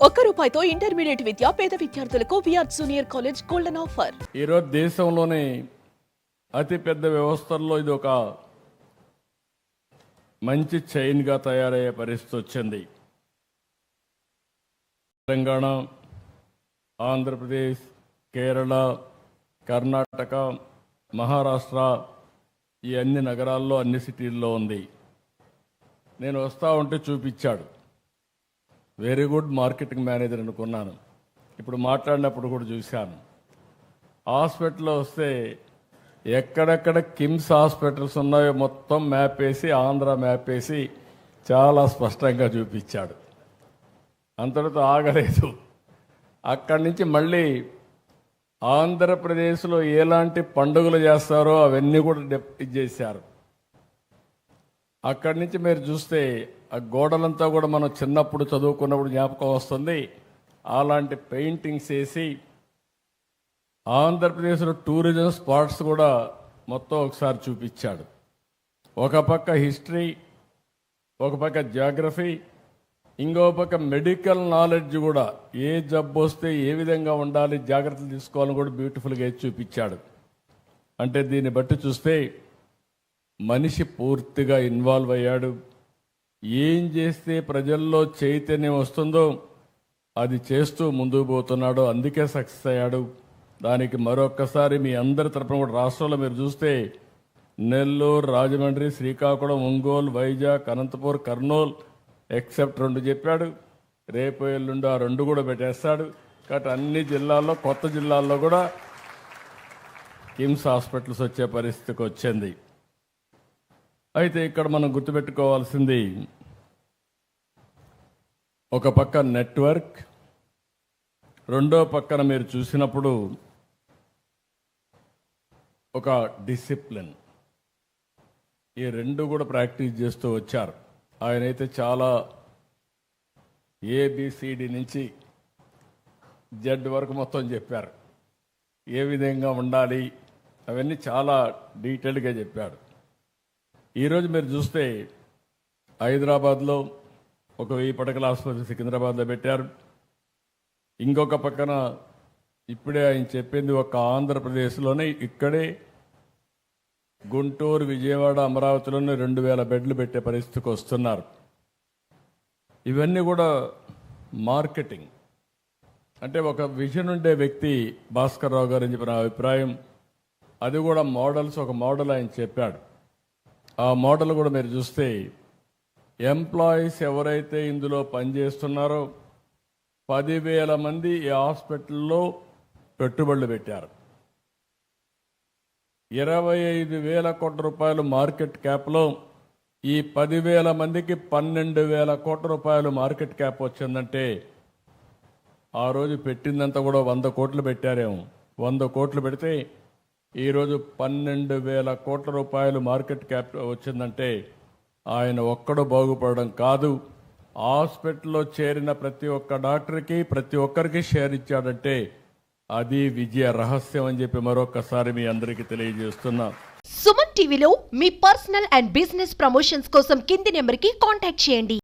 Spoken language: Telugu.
రూపాయితో ఇంటర్మీడియట్ విద్య పేద విద్యార్థులకు VR junior college golden offer. ఈరోజు దేశంలోనే అతి పెద్ద వ్యవస్థల్లో ఇది ఒక మంచి చైన్గా తయారయ్యే పరిస్థితి వచ్చింది. తెలంగాణ, ఆంధ్రప్రదేశ్, కేరళ, కర్ణాటక, మహారాష్ట్ర ఈ అన్ని నగరాల్లో అన్ని సిటీల్లో ఉంది. నేను వస్తా ఉంటే చూపించాడు. వెరీ గుడ్ మార్కెటింగ్ మేనేజర్ అనుకున్నాను. ఇప్పుడు మాట్లాడినప్పుడు కూడా చూశాను. హాస్పిటల్లో వస్తే ఎక్కడెక్కడ కిమ్స్ హాస్పిటల్స్ ఉన్నాయో మొత్తం మ్యాప్ వేసి, ఆంధ్ర మ్యాప్ వేసి చాలా స్పష్టంగా చూపించాడు. అంతటితో ఆగలేదు. అక్కడి నుంచి మళ్ళీ ఆంధ్రప్రదేశ్లో ఎలాంటి పండుగలు చేస్తారో అవన్నీ కూడా చేశారు. అక్కడి నుంచి మీరు చూస్తే ఆ గోడలంతా కూడా మనం చిన్నప్పుడు చదువుకున్నప్పుడు జ్ఞాపకం వస్తుంది. అలాంటి పెయింటింగ్స్ వేసి ఆంధ్రప్రదేశ్లో టూరిజం స్పాట్స్ కూడా మొత్తం ఒకసారి చూపించాడు. ఒక పక్క హిస్టరీ, ఒక పక్క జియోగ్రఫీ, ఇంకో పక్క మెడికల్ నాలెడ్జ్ కూడా, ఏ జబ్బు వస్తే ఏ విధంగా ఉండాలి, జాగ్రత్తలు తీసుకోవాలని కూడా బ్యూటిఫుల్గా చూపించాడు. అంటే దీన్ని బట్టి చూస్తే మనిషి పూర్తిగా ఇన్వాల్వ్ అయ్యాడు. ఏం చేస్తే ప్రజల్లో చైతన్యం వస్తుందో అది చేస్తూ ముందుకు పోతున్నాడు. అందుకే సక్సెస్ అయ్యాడు. దానికి మరొక్కసారి మీ అందరి తరపున కూడా రాష్ట్రంలో మీరు చూస్తే నెల్లూరు, రాజమండ్రి, శ్రీకాకుళం, ఒంగోలు, వైజాగ్, అనంతపూర్, కర్నూలు ఎక్సెప్ట్ 2 చెప్పాడు. రేపు ఎల్లుండి ఆ 2 కూడా పెట్టేస్తాడు. కాబట్టి అన్ని జిల్లాల్లో, కొత్త జిల్లాల్లో కూడా కిమ్స్ హాస్పిటల్స్ వచ్చే పరిస్థితికి వచ్చింది. అయితే ఇక్కడ మనం గుర్తుపెట్టుకోవాల్సింది, ఒక పక్క నెట్వర్క్, రెండో పక్కన మీరు చూసినప్పుడు ఒక డిసిప్లిన్. ఈ 2 కూడా ప్రాక్టీస్ చేస్తూ వచ్చారు. ఆయనైతే చాలా ఏబిసిడి నుంచి జెడ్ వరకు మొత్తం చెప్పారు. ఏ విధంగా ఉండాలి అవన్నీ చాలా డీటెయిల్గా చెప్పాడు. ఈరోజు మీరు చూస్తే హైదరాబాద్లో ఒక 1000 పడకల ఆసుపత్రి సికింద్రాబాద్లో పెట్టారు. ఇంకొక పక్కన ఇప్పుడే ఆయన చెప్పింది ఒక ఆంధ్రప్రదేశ్లోనే ఇక్కడే గుంటూరు, విజయవాడ, అమరావతిలోనే 2000 బెడ్లు పెట్టే పరిస్థితికి వస్తున్నారు. ఇవన్నీ కూడా మార్కెటింగ్. అంటే ఒక విజన్ ఉండే వ్యక్తి భాస్కర్ రావు గారు అని చెప్పిన అభిప్రాయం. అది కూడా మోడల్స్, ఒక మోడల్ ఆయన చెప్పాడు. ఆ మోడల్ కూడా మీరు చూస్తే ఎంప్లాయీస్ ఎవరైతే ఇందులో పనిచేస్తున్నారో 10,000 మంది ఈ హాస్పిటల్లో పెట్టుబడులు పెట్టారు. 25,000 కోట్ల రూపాయలు మార్కెట్ క్యాప్లో ఈ 10,000 మందికి 12,000 కోట్ల రూపాయలు మార్కెట్ క్యాప్ వచ్చిందంటే ఆ రోజు పెట్టిందంతా కూడా 100 కోట్లు పెట్టారేమో. 100 కోట్లు పెడితే ఈరోజు 12,000 కోట్ల రూపాయలు మార్కెట్ క్యాప్ వచ్చిందంటే ఆయన ఒక్కడు బాగుపడడం కాదు, హాస్పిటల్లో చేరిన ప్రతి ఒక్క డాక్టర్కి, ప్రతి ఒక్కరికి షేర్ ఇచ్చాడంటే అది విజయ రహస్యం అని చెప్పి మరొకసారి మీ అందరికీ తెలియజేస్తున్నా. సుమన్ టీవీలో మీ పర్సనల్ అండ్ బిజినెస్ ప్రమోషన్స్ కోసం కింది నెంబర్కి కాంటాక్ట్ చేయండి.